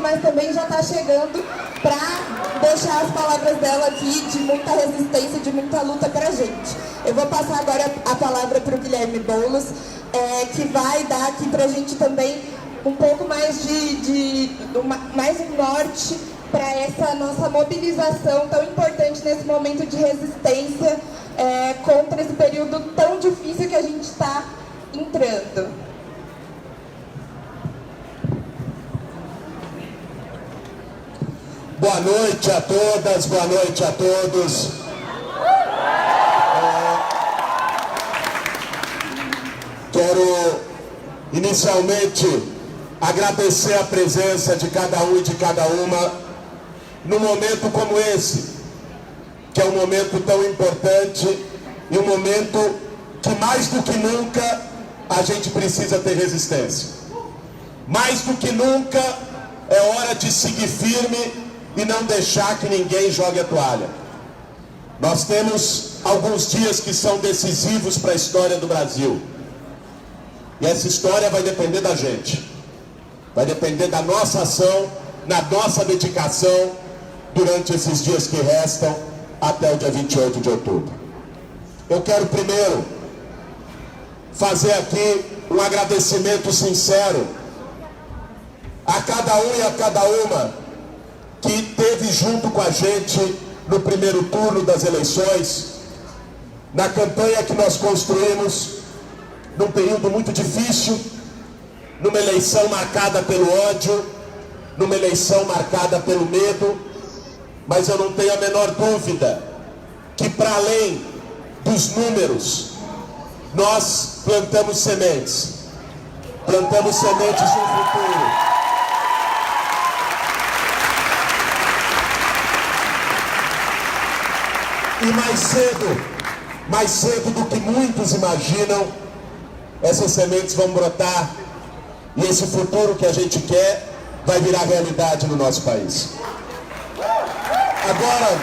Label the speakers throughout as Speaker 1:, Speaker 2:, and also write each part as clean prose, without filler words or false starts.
Speaker 1: mas também já está chegando para deixar as palavras dela aqui de muita resistência, de muita luta para a gente. Eu vou passar agora a palavra para o Guilherme Boulos, que vai dar aqui para a gente também um pouco mais mais um norte para essa nossa mobilização tão importante nesse momento de resistência contra esse período tão difícil que a gente está entrando.
Speaker 2: Boa noite a todas, boa noite a todos. Quero inicialmente agradecer a presença de cada um e de cada uma num momento como esse, que é um momento tão importante e um momento que mais do que nunca a gente precisa ter resistência. Mais do que nunca é hora de seguir firme e não deixar que ninguém jogue a toalha. Nós temos alguns dias que são decisivos para a história do Brasil. E essa história vai depender da gente. Vai depender da nossa ação, na nossa dedicação durante esses dias que restam até o dia 28 de outubro. Eu quero primeiro fazer aqui um agradecimento sincero a cada um e a cada uma que esteve junto com a gente no primeiro turno das eleições, na campanha que nós construímos num período muito difícil, numa eleição marcada pelo ódio, numa eleição marcada pelo medo, mas eu não tenho a menor dúvida que, para além dos números, nós plantamos sementes no futuro. E mais cedo do que muitos imaginam, essas sementes vão brotar e esse futuro que a gente quer vai virar realidade no nosso país. Agora,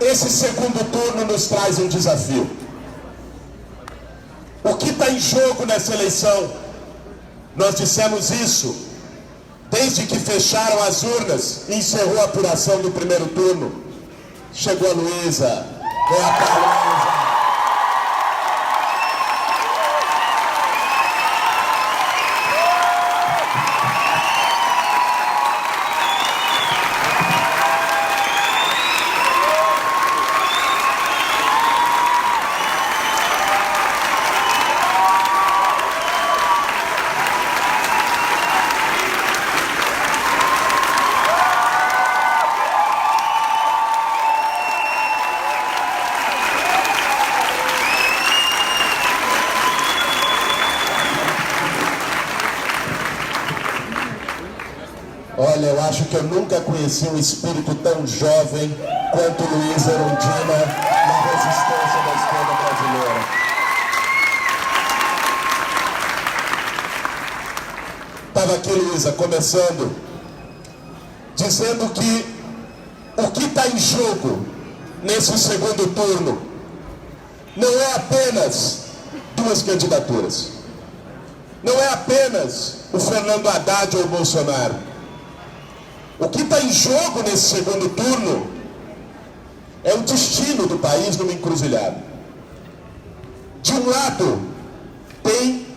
Speaker 2: esse segundo turno nos traz um desafio. O que está em jogo nessa eleição? Nós dissemos isso desde que fecharam as urnas e encerrou a apuração do primeiro turno. Chegou a Luísa, veio a Carolina. Olha, eu acho que eu nunca conheci um espírito tão jovem quanto Luísa Erundina na resistência da esquerda brasileira. Estava aqui, Luísa, começando, dizendo que o que está em jogo nesse segundo turno não é apenas duas candidaturas. Não é apenas o Fernando Haddad ou o Bolsonaro. O que está em jogo nesse segundo turno é o destino do país numa encruzilhada. De um lado, tem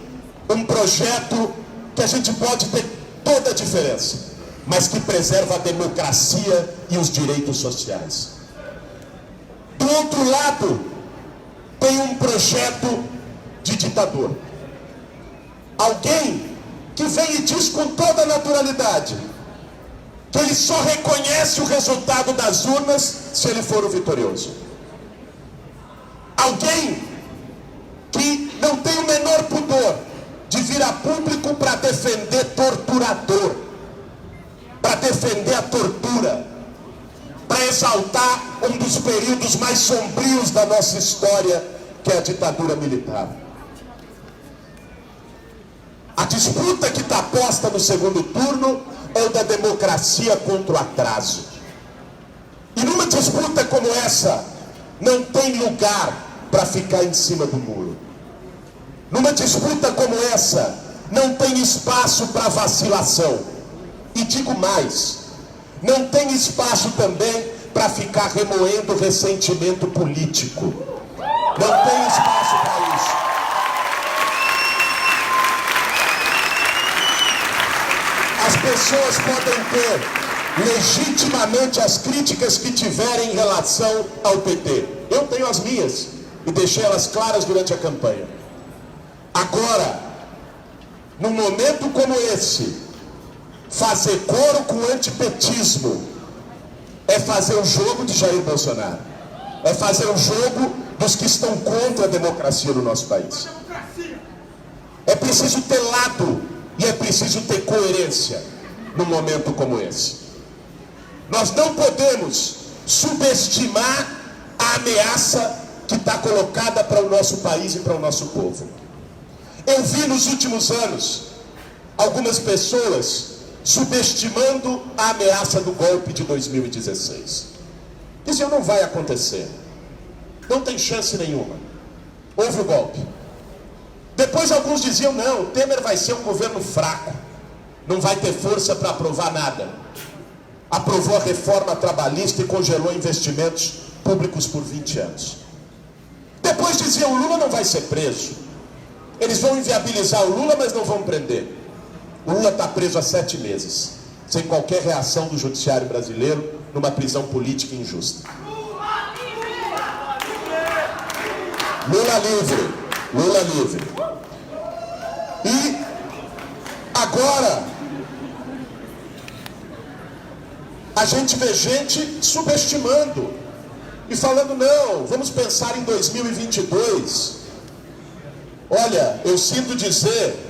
Speaker 2: um projeto que a gente pode ter toda a diferença, mas que preserva a democracia e os direitos sociais. Do outro lado, tem um projeto de ditador. Alguém que vem e diz com toda a naturalidade que ele só reconhece o resultado das urnas se ele for o vitorioso. Alguém que não tem o menor pudor de vir a público para defender torturador, para defender a tortura, para exaltar um dos períodos mais sombrios da nossa história, que é a ditadura militar. A disputa que está posta no segundo turno é o da democracia contra o atraso. E numa disputa como essa, não tem lugar para ficar em cima do muro. Numa disputa como essa, não tem espaço para vacilação. E digo mais, não tem espaço também para ficar remoendo ressentimento político. Não tem espaço para isso. As pessoas podem ter legitimamente as críticas que tiverem em relação ao PT. Eu tenho as minhas e deixei elas claras durante a campanha. Agora, num momento como esse, fazer coro com o antipetismo é fazer o jogo de Jair Bolsonaro. É fazer o jogo dos que estão contra a democracia no nosso país. É preciso ter lado e é preciso ter coerência num momento como esse. Nós não podemos subestimar a ameaça que está colocada para o nosso país e para o nosso povo. Eu vi nos últimos anos algumas pessoas subestimando a ameaça do golpe de 2016. Diziam, não vai acontecer. Não tem chance nenhuma. Houve o golpe. Depois alguns diziam, não, o Temer vai ser um governo fraco. Não vai ter força para aprovar nada. Aprovou a reforma trabalhista e congelou investimentos públicos por 20 anos. Depois diziam, o Lula não vai ser preso. Eles vão inviabilizar o Lula, mas não vão prender. O Lula está preso há 7 meses, sem qualquer reação do judiciário brasileiro, numa prisão política injusta. Lula livre, Lula livre. E agora a gente vê gente subestimando e falando, não, vamos pensar em 2022. Olha, eu sinto dizer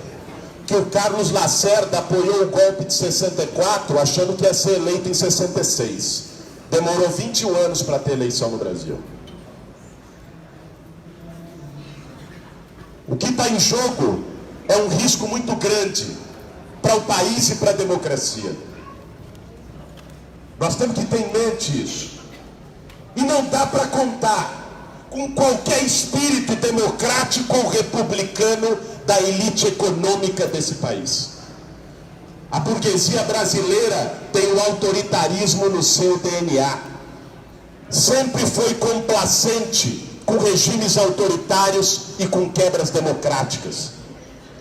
Speaker 2: que o Carlos Lacerda apoiou o golpe de 64, achando que ia ser eleito em 66. Demorou 21 anos para ter eleição no Brasil. O que está em jogo é um risco muito grande para o país e para a democracia. Nós temos que ter em mente isso. E não dá para contar com qualquer espírito democrático ou republicano da elite econômica desse país. A burguesia brasileira tem o autoritarismo no seu DNA. Sempre foi complacente com regimes autoritários e com quebras democráticas.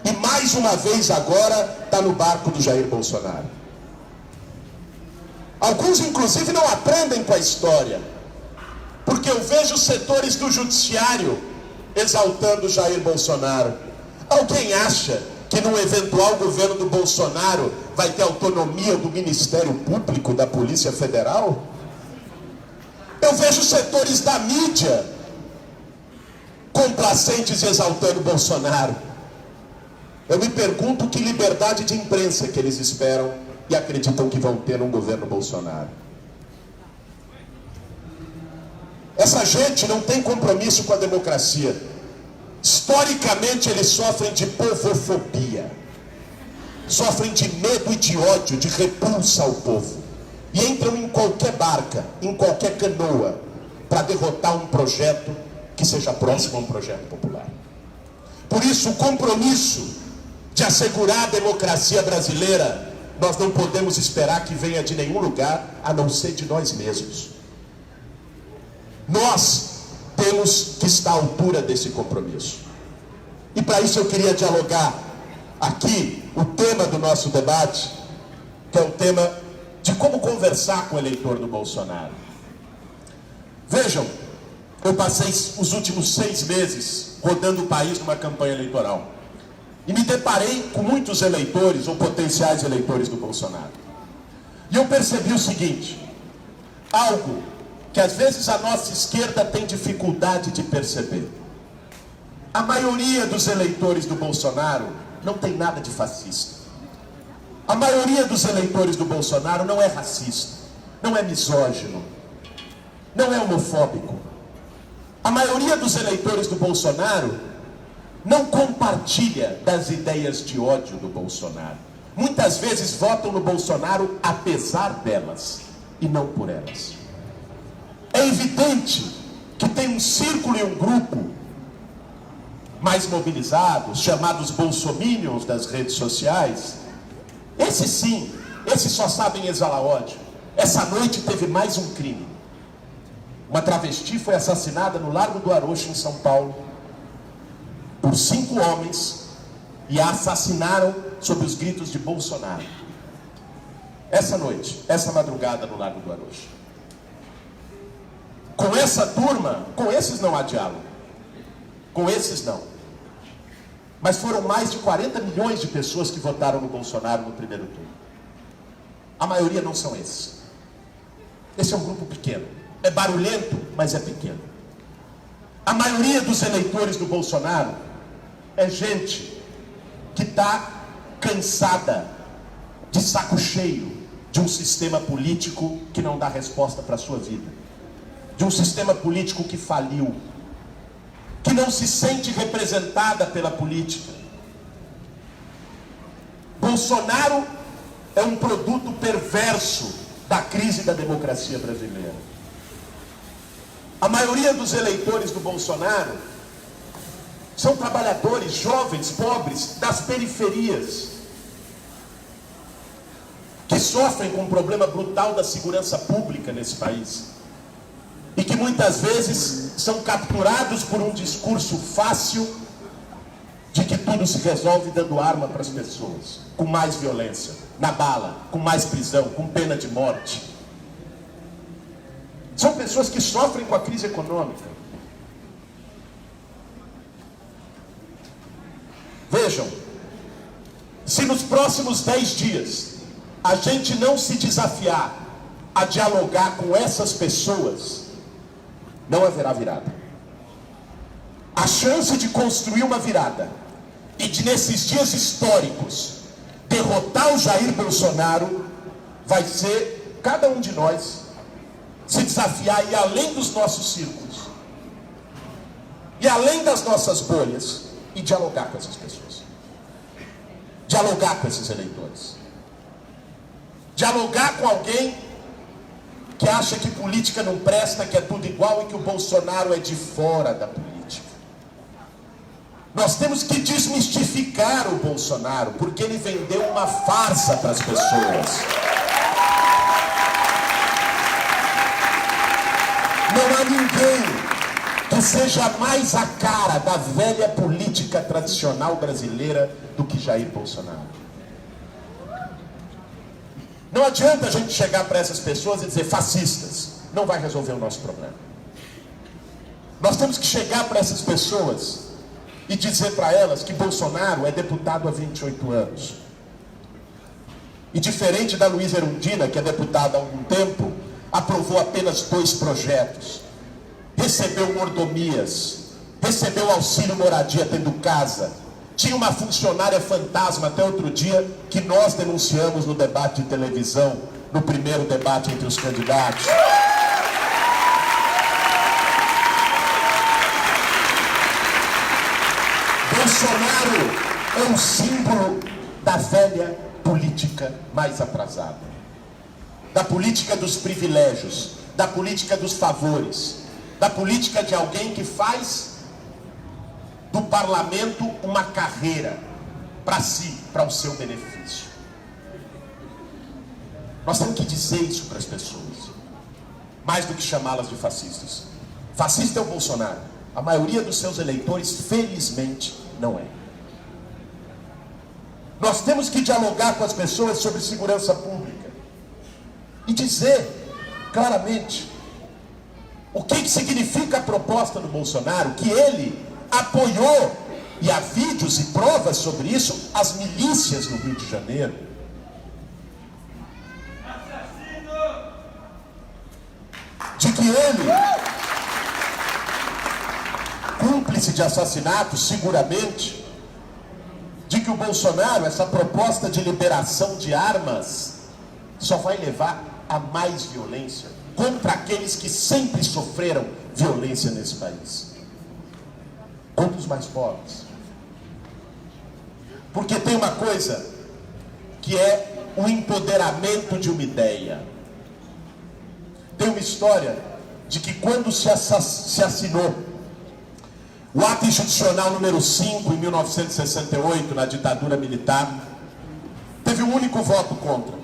Speaker 2: E mais uma vez agora está no barco do Jair Bolsonaro. Alguns inclusive não aprendem com a história, porque eu vejo setores do judiciário exaltando Jair Bolsonaro. Alguém acha que num eventual governo do Bolsonaro vai ter autonomia do Ministério Público, da Polícia Federal? Eu vejo setores da mídia complacentes exaltando Bolsonaro. Eu me pergunto que liberdade de imprensa que eles esperam e acreditam que vão ter num governo Bolsonaro. Essa gente não tem compromisso com a democracia. Historicamente eles sofrem de povofobia, sofrem de medo e de ódio, de repulsa ao povo, e entram em qualquer barca, em qualquer canoa, para derrotar um projeto que seja próximo a um projeto popular. Por isso, o compromisso de assegurar a democracia brasileira, nós não podemos esperar que venha de nenhum lugar, a não ser de nós mesmos. Nós temos que estar à altura desse compromisso. E para isso eu queria dialogar aqui o tema do nosso debate, que é o tema de como conversar com o eleitor do Bolsonaro. Vejam, eu passei os últimos 6 meses rodando o país numa campanha eleitoral e me deparei com muitos eleitores ou potenciais eleitores do Bolsonaro. E eu percebi o seguinte, algo que às vezes a nossa esquerda tem dificuldade de perceber. A maioria dos eleitores do Bolsonaro não tem nada de fascista. A maioria dos eleitores do Bolsonaro não é racista, não é misógino, não é homofóbico. A maioria dos eleitores do Bolsonaro não compartilha das ideias de ódio do Bolsonaro. Muitas vezes votam no Bolsonaro apesar delas e não por elas. É evidente que tem um círculo e um grupo mais mobilizados, chamados bolsominions das redes sociais, esses sim, esses só sabem exalar ódio. Essa noite teve mais um crime. Uma travesti foi assassinada no Largo do Arocho, em São Paulo, por 5 homens, e a assassinaram sob os gritos de Bolsonaro. Essa noite, essa madrugada no Largo do Arocho. Com essa turma, com esses não há diálogo. Com esses não. Mas foram mais de 40 milhões de pessoas que votaram no Bolsonaro no primeiro turno. A maioria não são esses. Esse é um grupo pequeno. É barulhento, mas é pequeno. A maioria dos eleitores do Bolsonaro é gente que está cansada, de saco cheio, de um sistema político que não dá resposta para a sua vida. De um sistema político que faliu, que não se sente representada pela política. Bolsonaro é um produto perverso da crise da democracia brasileira. A maioria dos eleitores do Bolsonaro são trabalhadores, jovens, pobres, das periferias, que sofrem com um problema brutal da segurança pública nesse país. E que muitas vezes são capturados por um discurso fácil de que tudo se resolve dando arma para as pessoas, com mais violência, na bala, com mais prisão, com pena de morte. São pessoas que sofrem com a crise econômica. Vejam, se nos próximos 10 dias a gente não se desafiar a dialogar com essas pessoas, não haverá virada. A chance de construir uma virada e de, nesses dias históricos, derrotar o Jair Bolsonaro, vai ser cada um de nós se desafiar e além dos nossos círculos, e além das nossas bolhas, e dialogar com essas pessoas. Dialogar com esses eleitores. Dialogar com alguém que acha que política não presta, que é tudo igual e que o Bolsonaro é de fora da política. Nós temos que desmistificar o Bolsonaro, porque ele vendeu uma farsa para as pessoas. Não há ninguém que seja mais a cara da velha política tradicional brasileira do que Jair Bolsonaro. Não adianta a gente chegar para essas pessoas e dizer fascistas. Não vai resolver o nosso problema. Nós temos que chegar para essas pessoas e dizer para elas que Bolsonaro é deputado há 28 anos. E diferente da Luísa Erundina, que é deputada há algum tempo, aprovou apenas 2 projetos. Recebeu mordomias, recebeu auxílio moradia tendo casa. Tinha uma funcionária fantasma até outro dia que nós denunciamos no debate de televisão, no primeiro debate entre os candidatos. Bolsonaro é um símbolo da velha política mais atrasada, da política dos privilégios, da política dos favores, da política de alguém que faz do parlamento uma carreira para si, para o seu benefício. Nós temos que dizer isso para as pessoas, mais do que chamá-las de fascistas. Fascista é o Bolsonaro. A maioria dos seus eleitores, felizmente, não é. Nós temos que dialogar com as pessoas sobre segurança pública e dizer claramente o que significa a proposta do Bolsonaro, que ele apoiou, e há vídeos e provas sobre isso, as milícias no Rio de Janeiro. De que ele, cúmplice de assassinatos, seguramente, de que o Bolsonaro, essa proposta de liberação de armas, só vai levar a mais violência contra aqueles que sempre sofreram violência nesse país. Contra os mais pobres. Porque tem uma coisa que é o empoderamento de uma ideia. Tem uma história de que quando se assinou O ato institucional número 5, em 1968, na ditadura militar, teve um único voto contra,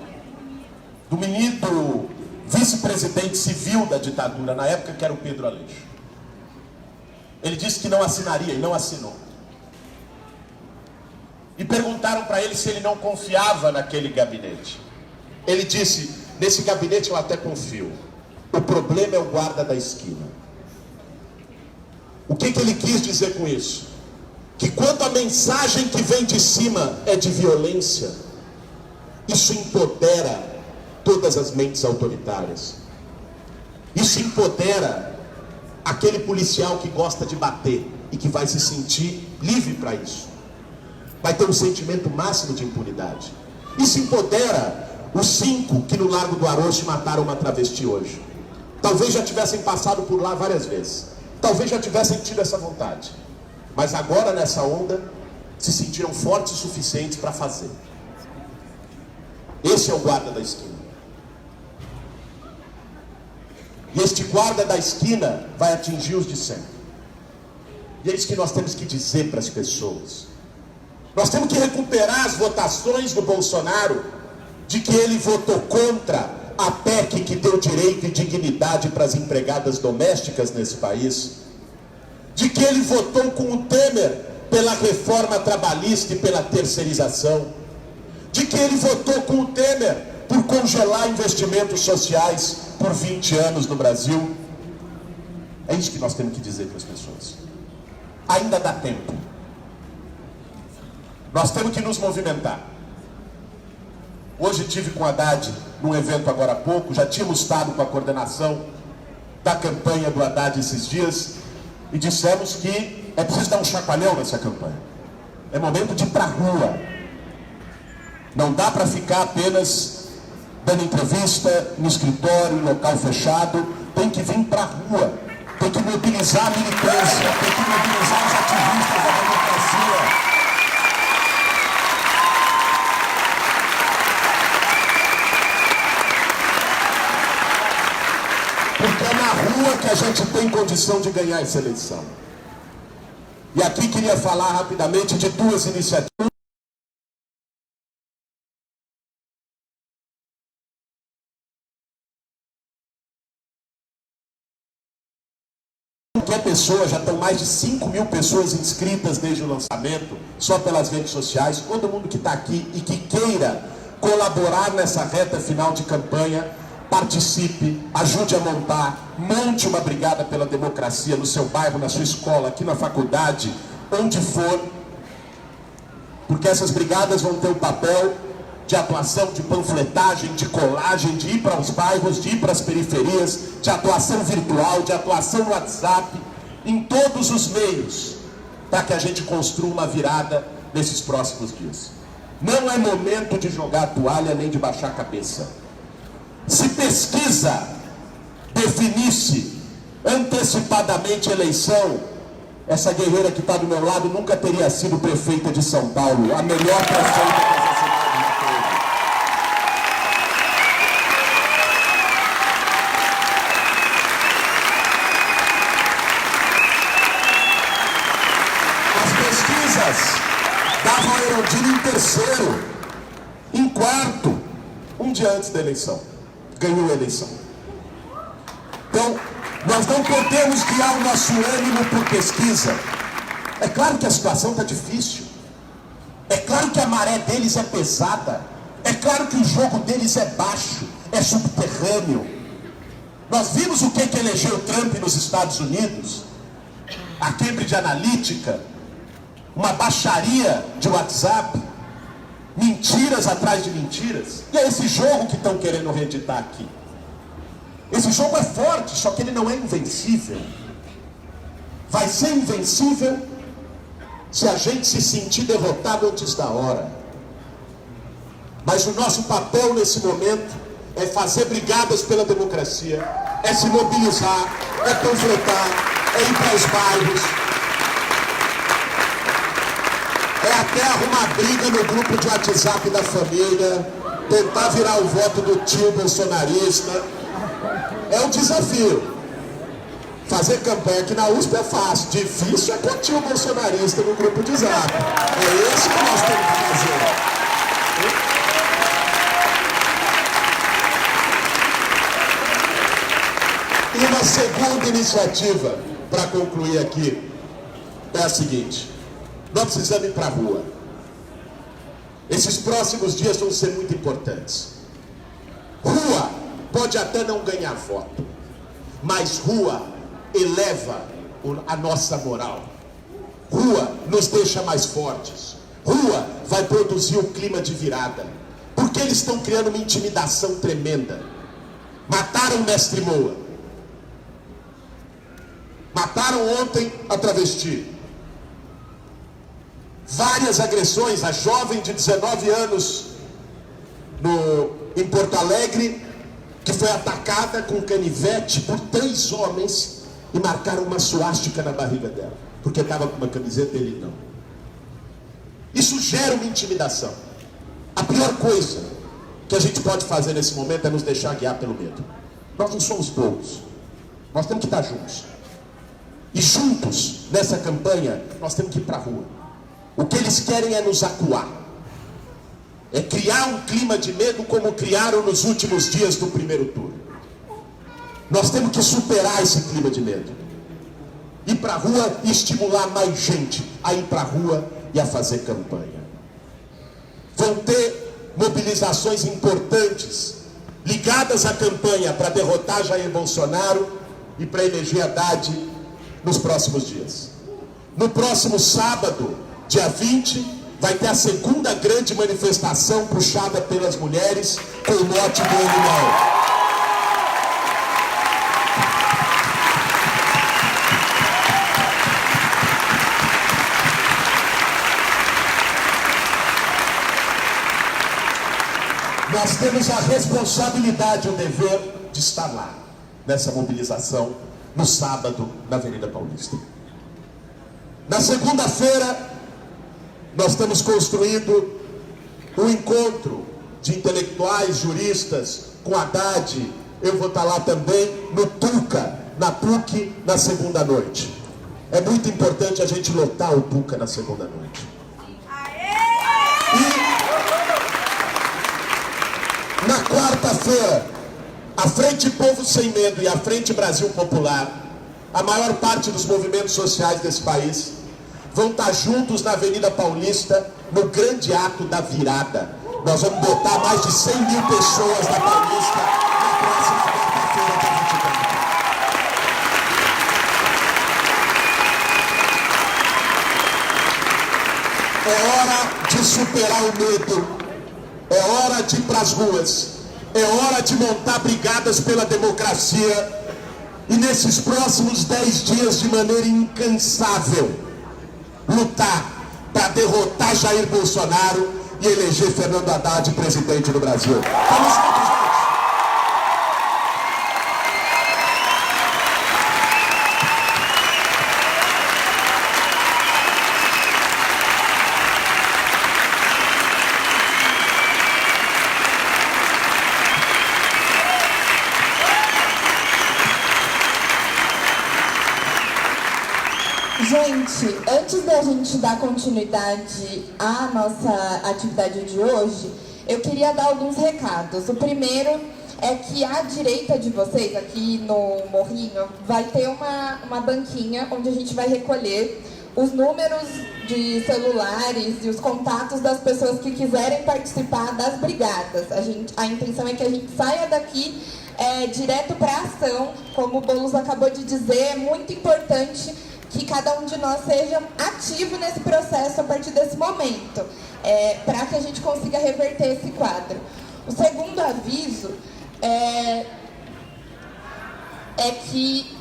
Speaker 2: do vice-presidente civil da ditadura, na época, que era o Pedro Aleixo. Ele disse que não assinaria e não assinou. E perguntaram para ele se ele não confiava naquele gabinete. Ele disse: nesse gabinete eu até confio. O problema é o guarda da esquina. O que ele quis dizer com isso? Que quando a mensagem que vem de cima é de violência, isso empodera todas as mentes autoritárias. Isso empodera aquele policial que gosta de bater e que vai se sentir livre para isso. Vai ter um sentimento máximo de impunidade. Isso empodera os 5 que no Largo do Aroche mataram uma travesti hoje. Talvez já tivessem passado por lá várias vezes. Talvez já tivessem tido essa vontade. Mas agora, nessa onda, se sentiram fortes o suficiente para fazer. Esse é o guarda da esquina. E este guarda da esquina vai atingir os de sempre. E é isso que nós temos que dizer para as pessoas. Nós temos que recuperar as votações do Bolsonaro, de que ele votou contra a PEC que deu direito e dignidade para as empregadas domésticas nesse país, de que ele votou com o Temer pela reforma trabalhista e pela terceirização, de que ele votou com o Temer por congelar investimentos sociais por 20 anos no Brasil. É isso que nós temos que dizer para as pessoas. Ainda dá tempo. Nós temos que nos movimentar. Hoje tive com a Haddad num evento agora há pouco, já tínhamos estado com a coordenação da campanha do Haddad esses dias, e dissemos que é preciso dar um chacoalhão nessa campanha. É momento de ir para a rua. Não dá para ficar apenas dando entrevista no escritório, em local fechado. Tem que vir para a rua. Tem que mobilizar a militância, tem que mobilizar os ativistas da democracia. Porque é na rua que a gente tem condição de ganhar essa eleição. E aqui queria falar rapidamente de 2 iniciativas. Qualquer pessoa, já estão mais de 5 mil pessoas inscritas desde o lançamento, só pelas redes sociais. Todo mundo que está aqui e que queira colaborar nessa reta final de campanha, participe, ajude a monte uma brigada pela democracia no seu bairro, na sua escola, aqui na faculdade, onde for, porque essas brigadas vão ter o papel de atuação, de panfletagem, de colagem, de ir para os bairros, de ir para as periferias, de atuação virtual, de atuação no WhatsApp, em todos os meios, para que a gente construa uma virada nesses próximos dias. Não é momento de jogar a toalha nem de baixar a cabeça. Se pesquisa definisse antecipadamente a eleição, essa guerreira que está do meu lado nunca teria sido prefeita de São Paulo, a melhor prefeita que essa cidade já teve. As pesquisas davam a Erundina em terceiro, em quarto, um dia antes da eleição. Ganhou a eleição. Então, nós não podemos guiar o nosso ânimo por pesquisa. É claro que a situação está difícil. É claro que a maré deles é pesada. É claro que o jogo deles é baixo, é subterrâneo. Nós vimos o que elegeu Trump nos Estados Unidos. A Cambridge Analytica, uma baixaria de WhatsApp, mentiras atrás de mentiras. E é esse jogo que estão querendo reeditar aqui. Esse jogo é forte, só que ele não é invencível. Vai ser invencível se a gente se sentir derrotado antes da hora. Mas o nosso papel nesse momento é fazer brigadas pela democracia, é se mobilizar, é panfletar, é ir para os bairros, é até arrumar briga no grupo de WhatsApp da família, tentar virar o voto do tio bolsonarista. É um desafio. Fazer campanha aqui na USP é fácil, difícil é com o tio bolsonarista no grupo de Zap. É isso que nós temos que fazer. E uma segunda iniciativa, para concluir aqui, é a seguinte: nós precisamos ir para a rua. Esses próximos dias vão ser muito importantes. Rua pode até não ganhar voto, mas rua eleva a nossa moral. Rua nos deixa mais fortes. Rua vai produzir o clima de virada. Porque eles estão criando uma intimidação tremenda. Mataram o mestre Moa. Mataram ontem a travesti. Várias agressões. A jovem de 19 anos em Porto Alegre, que foi atacada com canivete por 3 homens e marcaram uma suástica na barriga dela, porque estava com uma camiseta e ele não. Isso gera uma intimidação. A pior coisa que a gente pode fazer nesse momento é nos deixar guiar pelo medo. Nós não somos bobos. Nós temos que estar juntos. E juntos, nessa campanha, nós temos que ir para a rua. O que eles querem é nos acuar. É criar um clima de medo como criaram nos últimos dias do primeiro turno. Nós temos que superar esse clima de medo. Ir para a rua e estimular mais gente a ir para a rua e a fazer campanha. Vão ter mobilizações importantes ligadas à campanha para derrotar Jair Bolsonaro e para eleger Haddad nos próximos dias. No próximo sábado, dia 20, vai ter a segunda grande manifestação puxada pelas mulheres com o mote do animal. Nós temos a responsabilidade e o dever de estar lá, nessa mobilização, no sábado, na Avenida Paulista. Na segunda-feira, nós estamos construindo um encontro de intelectuais, juristas, com Haddad. Eu vou estar lá também, no Tuca, na PUC, na segunda noite. É muito importante a gente lotar o Tuca na segunda noite. Na quarta-feira, a Frente Povo Sem Medo e a Frente Brasil Popular, a maior parte dos movimentos sociais desse país, vão estar juntos na Avenida Paulista, no grande ato da virada. Nós vamos botar mais de 100 mil pessoas na Paulista na próxima quarta-feira da 24. É hora de superar o medo. É hora de ir para as ruas. É hora de montar brigadas pela democracia. E nesses próximos 10 dias, de maneira incansável, lutar para derrotar Jair Bolsonaro e eleger Fernando Haddad presidente do Brasil. Vamos juntos, gente!
Speaker 1: Gente, antes da gente dar continuidade à nossa atividade de hoje, eu queria dar alguns recados. O primeiro é que à direita de vocês, aqui no morrinho, vai ter uma banquinha onde a gente vai recolher os números de celulares e os contatos das pessoas que quiserem participar das brigadas. A intenção é que a gente saia daqui direto para a ação. Como o Boulos acabou de dizer, é muito importante que cada um de nós seja ativo nesse processo a partir desse momento, para que a gente consiga reverter esse quadro. O segundo aviso é que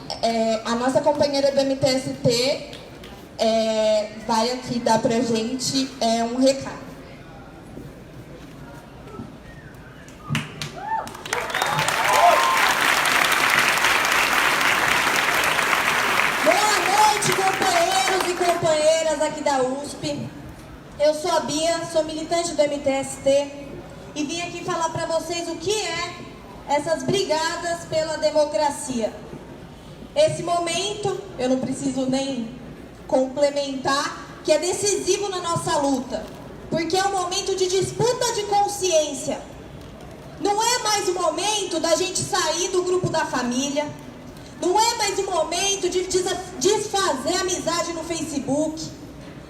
Speaker 1: a nossa companheira do MTST vai aqui dar pra gente um recado.
Speaker 3: Companheiros e companheiras aqui da USP, eu sou a Bia, sou militante do MTST e vim aqui falar para vocês o que é essas brigadas pela democracia. Esse momento, eu não preciso nem complementar, que é decisivo na nossa luta, porque é um momento de disputa de consciência. Não é mais o momento da gente sair do grupo da família, não é mais o momento de desfazer amizade no Facebook,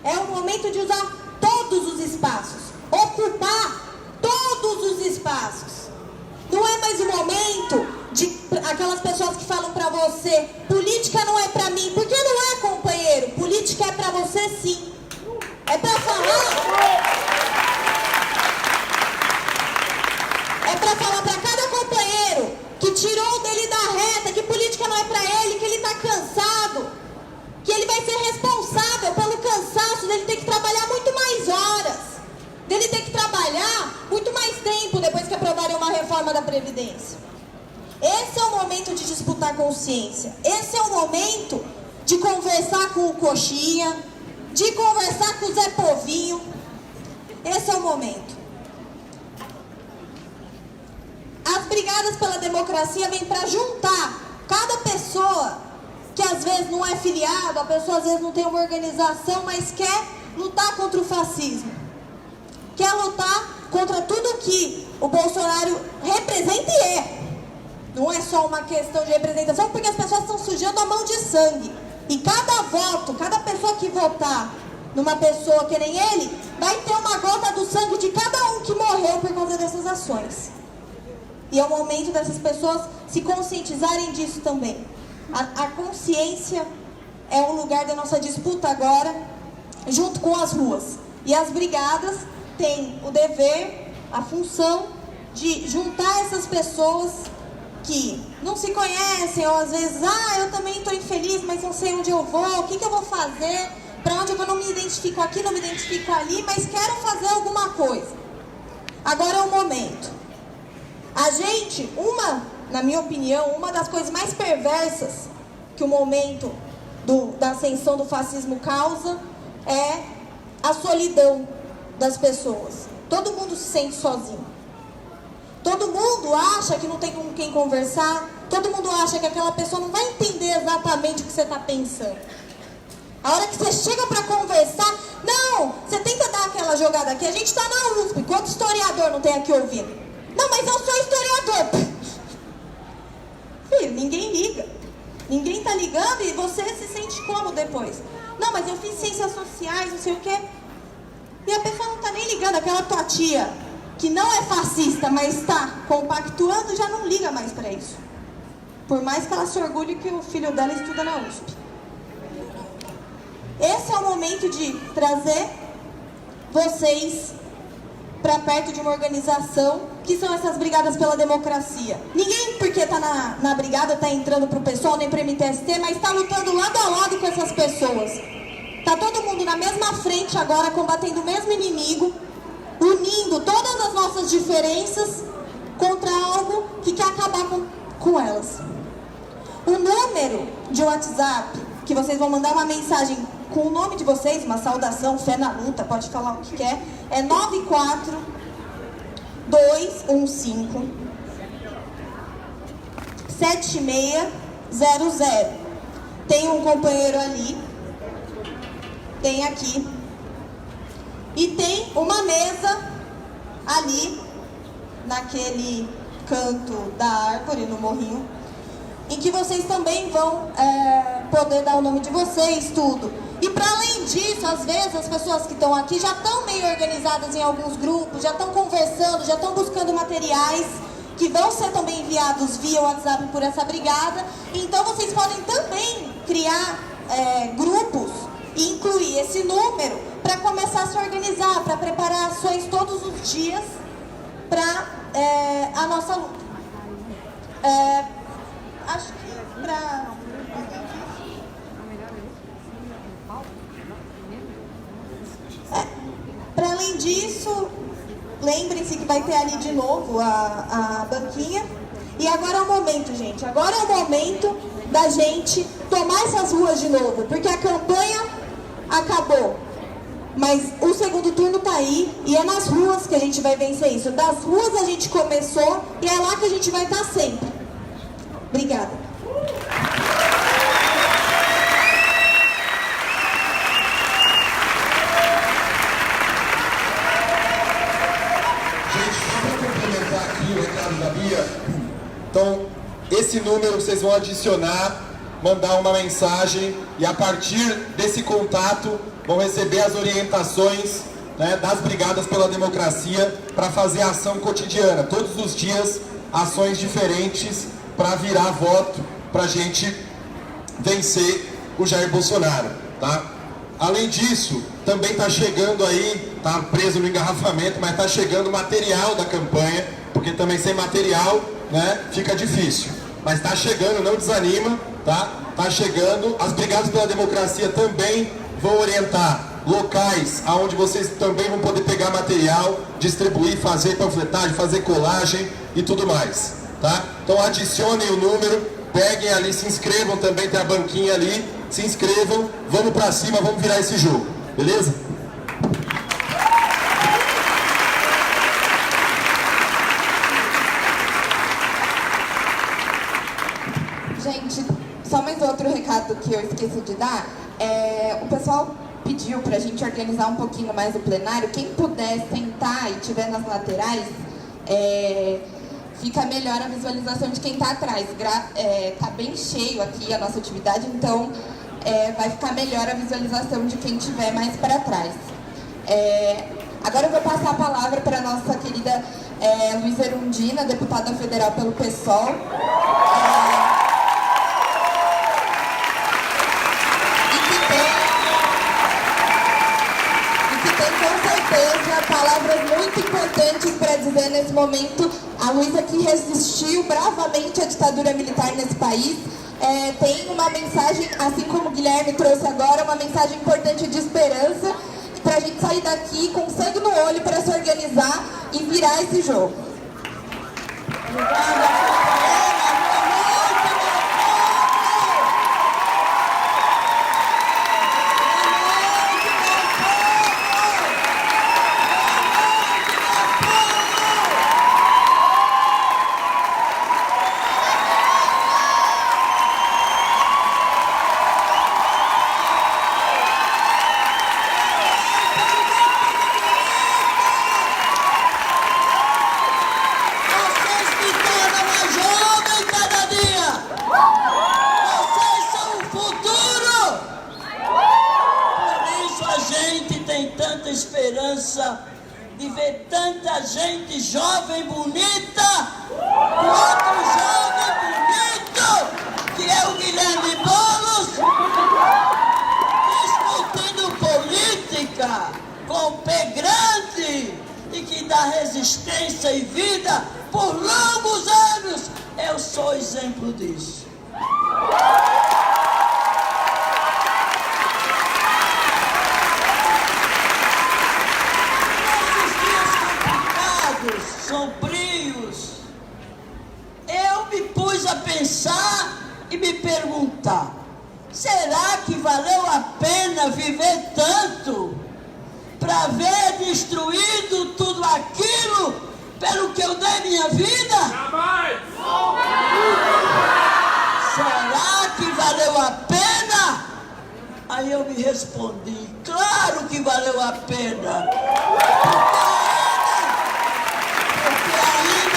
Speaker 3: é o momento de usar todos os espaços, ocupar todos os espaços. Não é mais o momento de aquelas pessoas que falam pra você, política não é pra mim. Por que não é, companheiro? Política é pra você sim. É pra falar. É pra falar pra cada companheiro que tirou dele da reta, que política não é pra ele, que ele tá cansado, que ele vai ser responsável pelo cansaço dele ter que trabalhar muito mais horas, dele ter que trabalhar muito mais tempo depois que aprovarem uma reforma da Previdência. Esse é o momento de disputar consciência. Esse é o momento de conversar com o Coxinha, de conversar com o Zé Povinho. Esse é o momento. As brigadas pela democracia vêm para juntar cada pessoa que às vezes não é filiado, a pessoa às vezes não tem uma organização, mas quer lutar contra o fascismo. Quer lutar contra tudo que o Bolsonaro representa e é. Não é só uma questão de representação, porque as pessoas estão sujando a mão de sangue. E cada voto, cada pessoa que votar numa pessoa que nem ele, vai ter uma gota do sangue de cada um que morreu por causa dessas ações. E é o momento dessas pessoas se conscientizarem disso também. A consciência é um lugar da nossa disputa agora, junto com as ruas. E as brigadas têm o dever, a função de juntar essas pessoas que não se conhecem, ou às vezes, eu também estou infeliz, mas não sei onde eu vou, o que eu vou fazer, para onde eu vou, não me identifico aqui, não me identifico ali, mas quero fazer alguma coisa. Agora é o momento. A gente, na minha opinião, uma das coisas mais perversas que o momento da ascensão do fascismo causa é a solidão das pessoas. Todo mundo se sente sozinho. Todo mundo acha que não tem com quem conversar. Todo mundo acha que aquela pessoa não vai entender exatamente o que você está pensando. A hora que você chega para conversar, não, você tenta dar aquela jogada aqui. A gente está na USP, quanto historiador não tem aqui ouvindo? Não, mas eu sou historiador. Filho, ninguém liga. Ninguém está ligando e você se sente como depois? Não, mas eu fiz ciências sociais, não sei o quê. E a pessoa não está nem ligando, aquela tua tia que não é fascista, mas está compactuando, já não liga mais para isso. Por mais que ela se orgulhe que o filho dela estuda na USP. Esse é o momento de trazer vocês para perto de uma organização que são essas brigadas pela democracia. Ninguém, porque está na brigada, está entrando para o pessoal, nem para o MTST, mas está lutando lado a lado com essas pessoas. Está todo mundo na mesma frente agora, combatendo o mesmo inimigo, unindo todas as nossas diferenças contra algo que quer acabar com elas. O número de WhatsApp, que vocês vão mandar uma mensagem com o nome de vocês, uma saudação, fé na luta, pode falar o que quer, é 94215-7600. Tem um companheiro ali, tem aqui. E tem uma mesa ali, naquele canto da árvore, no morrinho, em que vocês também vão poder dar o nome de vocês, tudo. E para além disso, às vezes as pessoas que estão aqui já estão meio organizadas em alguns grupos, já estão conversando, já estão buscando materiais que vão ser também enviados via WhatsApp por essa brigada. Então vocês podem também criar grupos e incluir esse número para começar a se organizar, para preparar ações todos os dias para a nossa luta. Acho que para além disso, lembrem-se que vai ter ali de novo a banquinha. E agora é o momento, gente. Agora é o momento da gente tomar essas ruas de novo, porque a campanha acabou. Mas o segundo turno tá aí e é nas ruas que a gente vai vencer isso. Das ruas a gente começou e é lá que a gente vai estar sempre. Obrigada.
Speaker 4: esse número vocês vão adicionar, mandar uma mensagem e a partir desse contato vão receber as orientações, né, das Brigadas pela Democracia para fazer ação cotidiana, todos os dias ações diferentes para virar voto, para a gente vencer o Jair Bolsonaro, tá? Além disso, também está chegando aí, tá preso no engarrafamento, mas está chegando material da campanha, porque também sem material, né, fica difícil. Mas está chegando, não desanima, tá? Está chegando. As Brigadas pela Democracia também vão orientar locais aonde vocês também vão poder pegar material, distribuir, fazer panfletagem, fazer colagem e tudo mais, tá? Então adicionem o número, peguem ali, se inscrevam também, tem a banquinha ali, se inscrevam, vamos pra cima, vamos virar esse jogo, beleza?
Speaker 1: Gente, só mais outro recado que eu esqueci de dar. O pessoal pediu pra gente organizar um pouquinho mais o plenário. Quem puder sentar e tiver nas laterais, fica melhor a visualização de quem tá atrás. Tá bem cheio aqui a nossa atividade, então vai ficar melhor a visualização de quem tiver mais para trás. Agora eu vou passar a palavra para a nossa querida Luísa Erundina, deputada federal pelo PSOL. Com certeza, palavras muito importantes para dizer nesse momento. A Luísa, que resistiu bravamente à ditadura militar nesse país, tem uma mensagem, assim como o Guilherme trouxe agora, uma mensagem importante de esperança para a gente sair daqui com sangue no olho para se organizar e virar esse jogo.
Speaker 5: Esperança de ver tanta gente jovem bonita, outro jovem bonito, que é o Guilherme Boulos, discutindo política com pé grande e que dá resistência e vida por longos anos. Eu sou exemplo disso. Sombrios, eu me pus a pensar e me perguntar: será que valeu a pena viver tanto para ver destruído tudo aquilo pelo que eu dei minha vida? Jamais! Será que valeu a pena? Aí eu me respondi: claro que valeu a pena.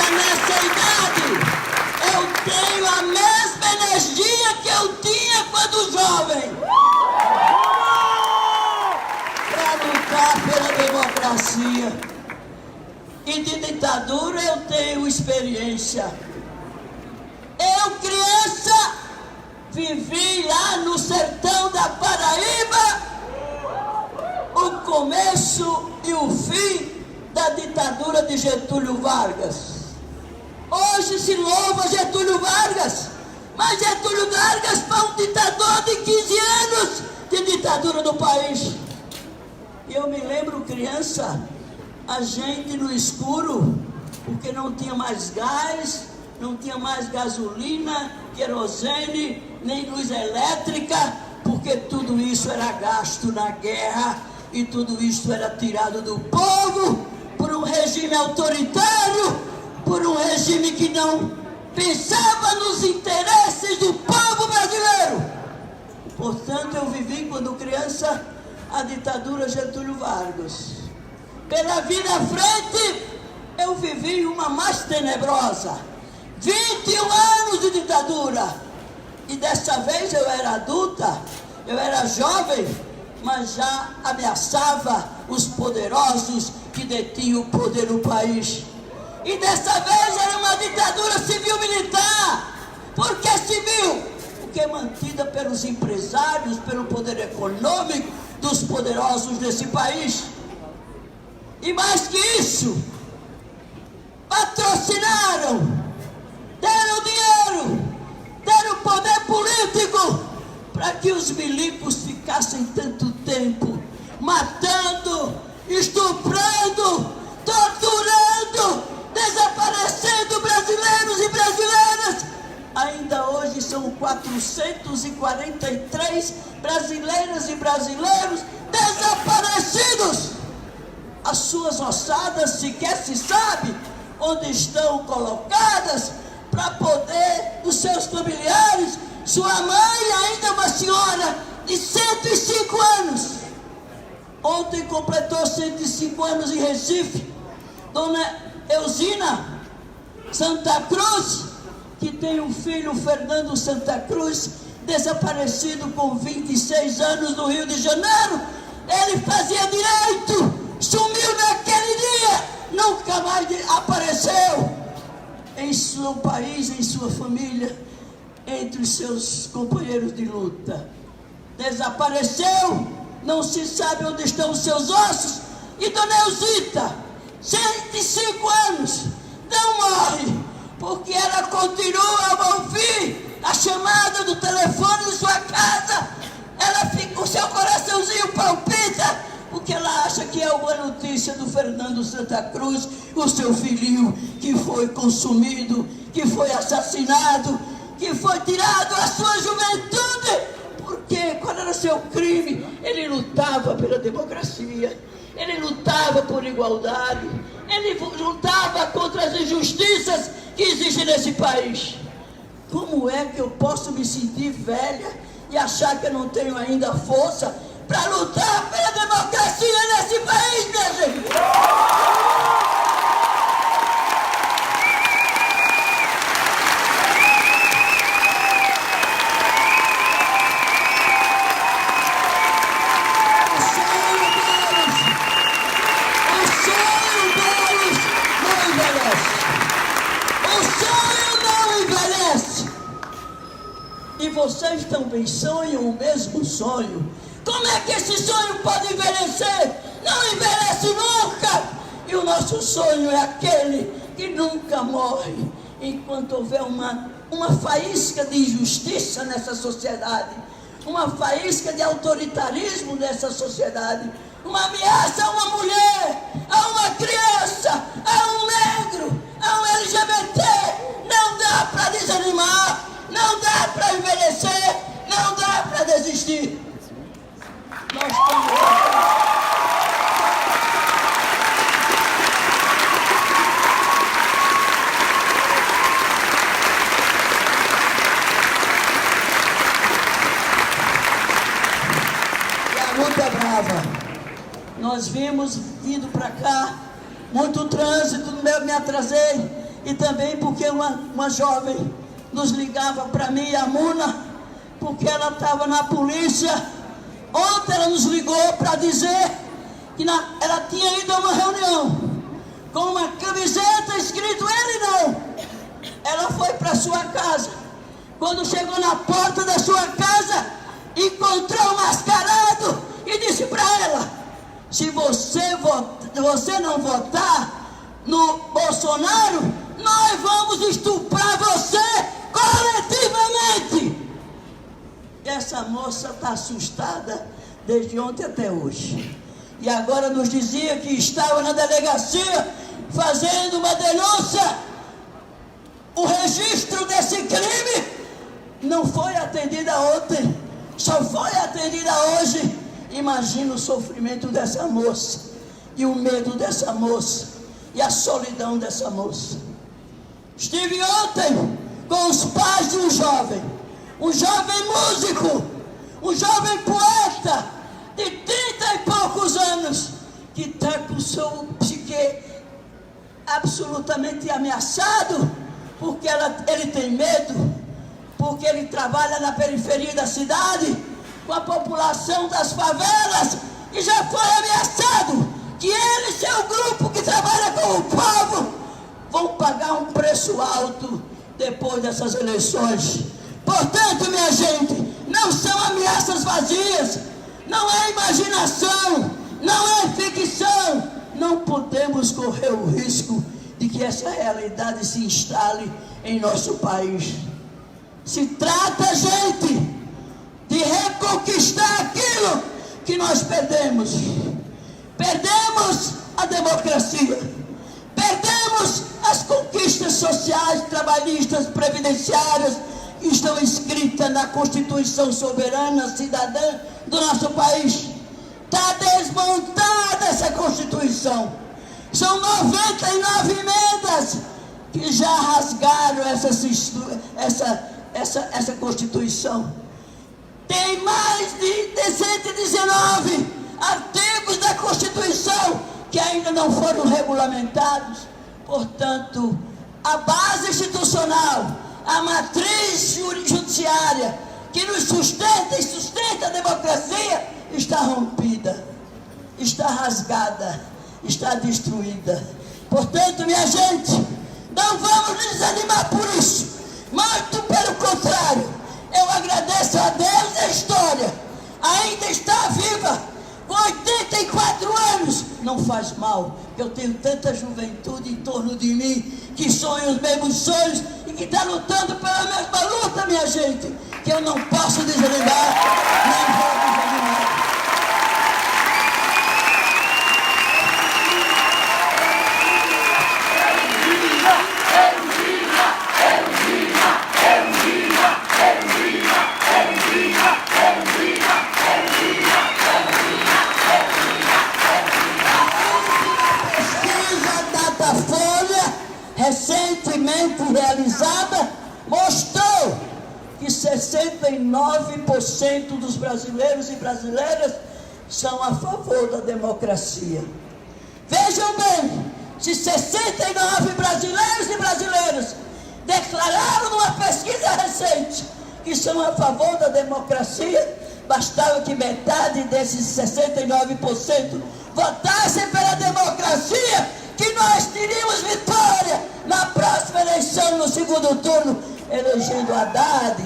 Speaker 5: Nessa idade, eu tenho a mesma energia que eu tinha quando jovem para lutar pela democracia. E de ditadura eu tenho experiência. Eu, criança, vivi lá no sertão da Paraíba o começo e o fim da ditadura de Getúlio Vargas. Hoje se louva Getúlio Vargas, mas Getúlio Vargas foi um ditador de 15 anos de ditadura do país. E eu me lembro, criança, a gente no escuro, porque não tinha mais gás, não tinha mais gasolina, querosene, nem luz elétrica, porque tudo isso era gasto na guerra e tudo isso era tirado do povo por um regime autoritário, por um regime que não pensava nos interesses do povo brasileiro. Portanto, eu vivi, quando criança, a ditadura Getúlio Vargas. Pela vida à frente, eu vivi uma mais tenebrosa, 21 anos de ditadura. E dessa vez eu era adulta, eu era jovem, mas já ameaçava os poderosos que detinham o poder no país. E dessa vez era uma ditadura civil-militar. Por que civil? Porque é mantida pelos empresários, pelo poder econômico dos poderosos desse país. E mais que isso, patrocinaram, deram dinheiro, deram poder político para que os milicos ficassem tanto tempo matando, estuprando, torturando, desaparecendo brasileiros e brasileiras. Ainda hoje são 443 brasileiras e brasileiros desaparecidos. As suas ossadas sequer se sabe onde estão colocadas, para poder os seus familiares. Sua mãe, ainda uma senhora de 105 anos, ontem completou 105 anos em Recife, Dona Eusina Santa Cruz, que tem um filho, Fernando Santa Cruz, desaparecido com 26 anos no Rio de Janeiro. Ele fazia direito, sumiu naquele dia, nunca mais apareceu em seu país, em sua família, entre os seus companheiros de luta. Desapareceu, não se sabe onde estão os seus ossos. E Dona Eusita, 105 anos, não morre, porque ela continua a ouvir a chamada do telefone de sua casa. Ela fica, o seu coraçãozinho palpita, porque ela acha que é uma notícia do Fernando Santa Cruz, o seu filhinho que foi consumido, que foi assassinado, que foi tirado a sua juventude. Porque qual era seu crime? Ele lutava pela democracia, ele lutava por igualdade, ele lutava contra as injustiças que existem nesse país. Como é que eu posso me sentir velha e achar que eu não tenho ainda força para lutar pela democracia nesse país, minha gente? E vocês também sonham o mesmo sonho. Como é que esse sonho pode envelhecer? Não envelhece nunca. E o nosso sonho é aquele que nunca morre. Enquanto houver uma faísca de injustiça nessa sociedade, uma faísca de autoritarismo nessa sociedade, uma ameaça a uma mulher, a uma criança, a um negro, a um LGBT, não dá para desanimar. Não dá para envelhecer, não dá para desistir. Nós estamos e a luta é brava. Nós vimos vindo para cá, muito trânsito, me atrasei, e também porque uma jovem nos ligava para mim, a Muna, porque ela estava na polícia. Ontem ela nos ligou para dizer que ela tinha ido a uma reunião com uma camiseta escrito "Ele não". Ela foi para sua casa. Quando chegou na porta da sua casa, encontrou um mascarado e disse para ela: se você não votar no Bolsonaro, nós vamos estuprar você coletivamente. Essa moça está assustada desde ontem até hoje. E agora nos dizia que estava na delegacia fazendo uma denúncia. O registro desse crime não foi atendida ontem, só foi atendida hoje. Imagina o sofrimento dessa moça, e o medo dessa moça, e a solidão dessa moça. Estive ontem com os pais de um jovem músico, um jovem poeta de 30 e poucos anos, que está com o seu psique absolutamente ameaçado, porque ele tem medo, porque ele trabalha na periferia da cidade, com a população das favelas, e já foi ameaçado que ele e seu grupo que trabalha com o povo vão pagar um preço alto depois dessas eleições. Portanto, minha gente, não são ameaças vazias, não é imaginação, não é ficção. Não podemos correr o risco de que essa realidade se instale em nosso país. Se trata, gente, de reconquistar aquilo que nós perdemos. Perdemos a democracia, perdemos as conquistas sociais, trabalhistas, previdenciárias que estão escritas na Constituição Soberana Cidadã do nosso país. Está desmontada essa Constituição. São 99 emendas que já rasgaram essa Constituição. Tem mais de 119 artigos da Constituição que ainda não foram regulamentados. Portanto, a base institucional, a matriz judiciária que nos sustenta e sustenta a democracia está rompida, está rasgada, está destruída. Portanto, minha gente, não vamos nos desanimar por isso. Muito pelo contrário, eu agradeço a Deus e a história ainda está viva, com 84 anos. Não faz mal, eu tenho tanta juventude em torno de mim que sonha os mesmos sonhos e que está lutando pela mesma luta, minha gente, que eu não posso desanimar, nem vou desanimar. Recentemente realizada, mostrou que 69% dos brasileiros e brasileiras são a favor da democracia. Vejam bem, se 69 brasileiros e brasileiras declararam numa pesquisa recente que são a favor da democracia, bastava que metade desses 69% votassem pela democracia, que nós teríamos vitória na próxima eleição, no segundo turno, elegendo Haddad.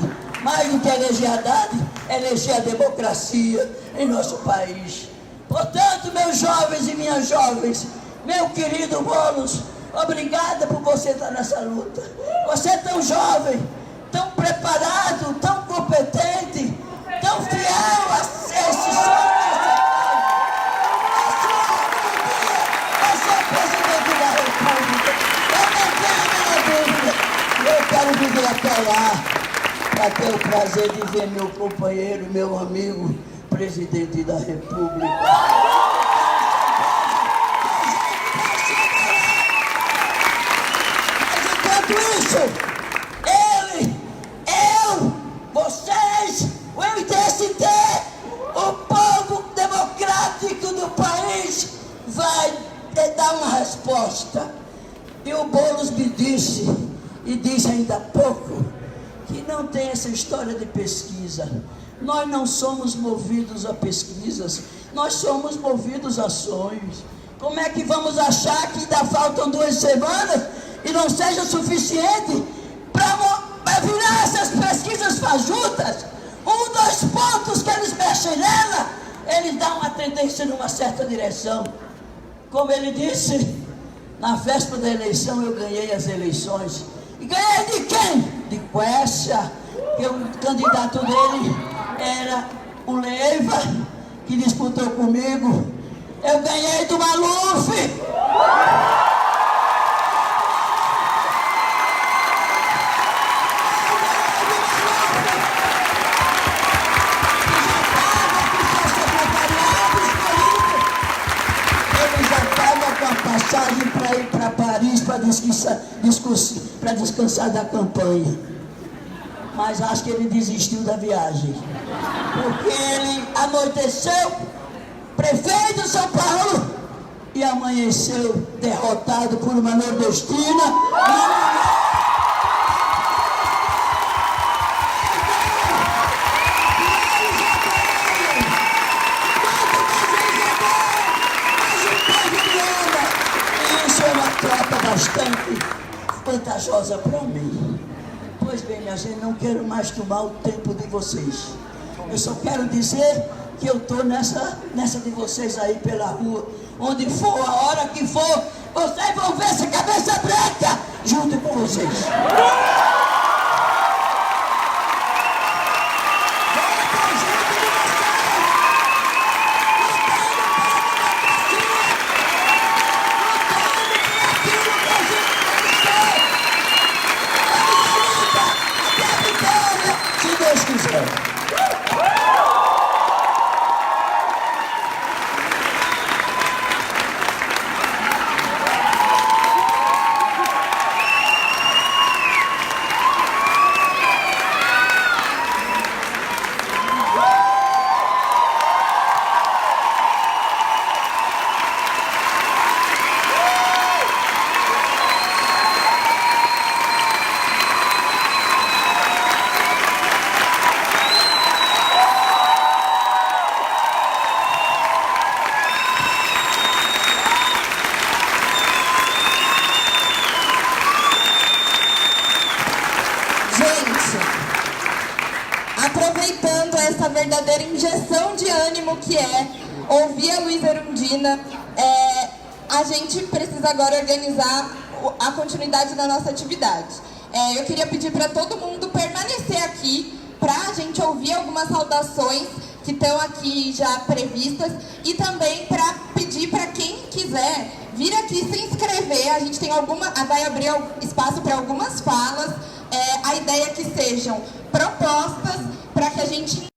Speaker 5: Mais do que eleger Haddad, eleger a democracia em nosso país. Portanto, meus jovens e minhas jovens, meu querido Boulos, obrigada por você estar nessa luta. Você é tão jovem, tão preparado, tão competente, tão fiel a esse sonho. Eu quero viver até lá, para ter o prazer de ver meu companheiro, meu amigo, presidente da República. Mas enquanto isso, vocês, o MTST, o povo democrático do país vai dar uma resposta. E o Boulos me disse, e disse ainda há pouco, que não tem essa história de pesquisa. Nós não somos movidos a pesquisas, nós somos movidos a sonhos. Como é que vamos achar que ainda faltam 2 semanas e não seja suficiente para virar essas pesquisas fajutas? 2 pontos que eles mexem nela, eles dão uma tendência numa certa direção. Como ele disse, na véspera da eleição eu ganhei as eleições. E ganhei de quem? De Quécia, que o candidato dele era o Leiva, que disputou comigo. Eu ganhei do Maluf. Passagem para ir para Paris para descansar da campanha. Mas acho que ele desistiu da viagem. Porque ele anoiteceu prefeito de São Paulo e amanheceu derrotado por uma nordestina. corajosa para mim. Pois bem, minha gente, não quero mais tomar o tempo de vocês. Eu só quero dizer que eu estou nessa de vocês aí pela rua. Onde for, a hora que for, vocês vão ver essa cabeça branca junto com vocês. Se Deus quiser.
Speaker 1: Aproveitando essa verdadeira injeção de ânimo que é ouvir a Luísa Erundina, a gente precisa agora organizar a continuidade da nossa atividade. Eu queria pedir para todo mundo permanecer aqui para a gente ouvir algumas saudações que estão aqui já previstas e também para pedir para quem quiser vir aqui se inscrever. A gente tem vai abrir espaço para algumas falas. A ideia é que sejam propostas para que a gente